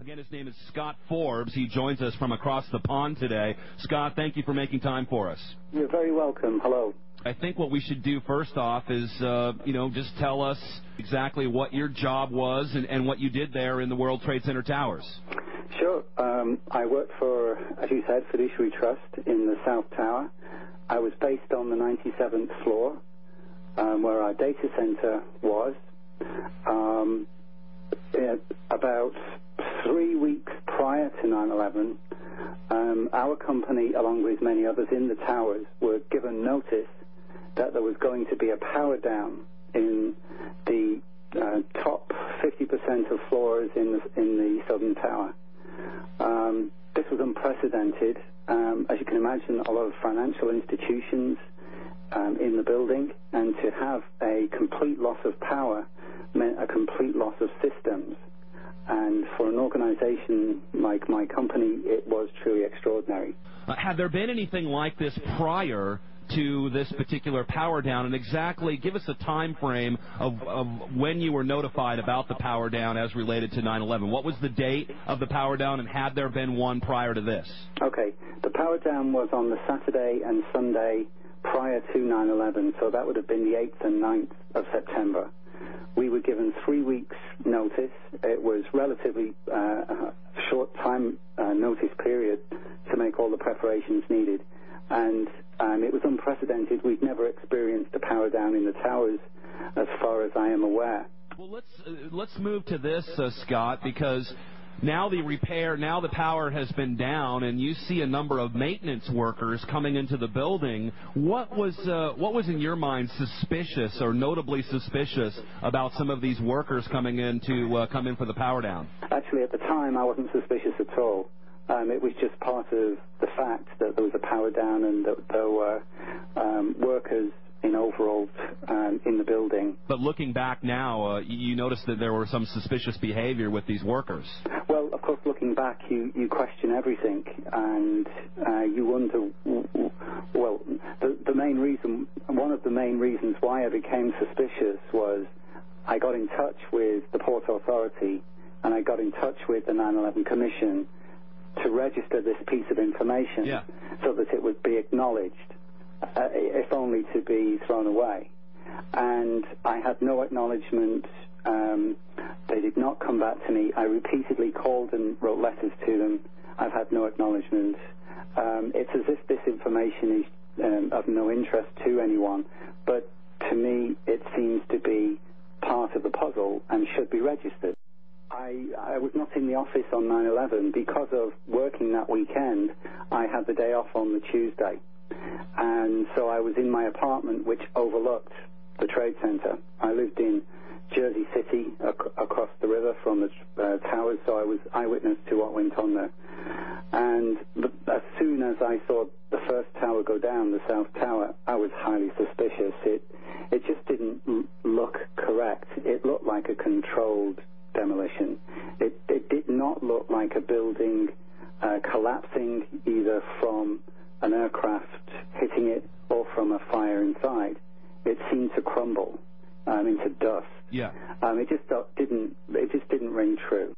Again, his name is Scott Forbes. He joins us from across the pond today. Scott, thank you for making time for us. You're very welcome. Hello. I think what we should do first off is, just tell us exactly what your job was and what you did there in the World Trade Center towers. Sure. I worked for, as you said, Fiduciary Trust in the South Tower. I was based on the 97th floor, where our data center was. About 3 weeks prior to 9/11, our company, along with many others in the towers, were given notice that there was going to be a power down in the top 50% of floors in the Southern Tower. This was unprecedented. As you can imagine, a lot of financial institutions in the building, and to have a complete loss of power meant a complete loss of systems. And for an organization like my company, it was truly extraordinary. Had there been anything like this prior to this particular power down, and exactly give us a time frame of when you were notified about the power down as related to 9/11? What was the date of the power down, and had there been one prior to this? Okay, the power down was on the Saturday and Sunday prior to 9/11, so that would have been the 8th and 9th of September. We were given 3 weeks notice. It was relatively short time notice period to make all the preparations needed. And it was unprecedented. We've never experienced a power down in the towers, as far as I am aware. Well, let's move to this, Scott, because now the power has been down, and you see a number of maintenance workers coming into the building. What was in your mind suspicious or notably suspicious about some of these workers coming in to come in for the power down? Actually, at the time, I wasn't suspicious at all. It was just part of the fact that there was a power down and that there were workers in overalls in the building. But looking back now, you noticed that there were some suspicious behavior with these workers. Well, of course, looking back, you question everything, and you wonder, well, one of the main reasons why I became suspicious was I got in touch with the Port Authority, and I got in touch with the 9/11 Commission to register this piece of information so that it would be acknowledged, if only to be thrown away. And I had no acknowledgement. They did not come back to me. I repeatedly called and wrote letters to them. I've had no acknowledgement. It's as if this information is of no interest to anyone, but to me it seems to be part of the puzzle and should be registered. I was not in the office on 9/11 because of working that weekend. I had the day off on the Tuesday, and so I was in my apartment, which overlooked the Trade Center. I lived in Jersey City, across the river from the towers, so I was eyewitness to what went on there. And as soon as I saw the first tower go down, the South Tower, I was highly suspicious. It just didn't look correct. It looked like a controlled demolition. It did not look like a building collapsing either from an aircraft hitting it or from a fire inside. It seemed to crumble into dust. Yeah. It just didn't ring true.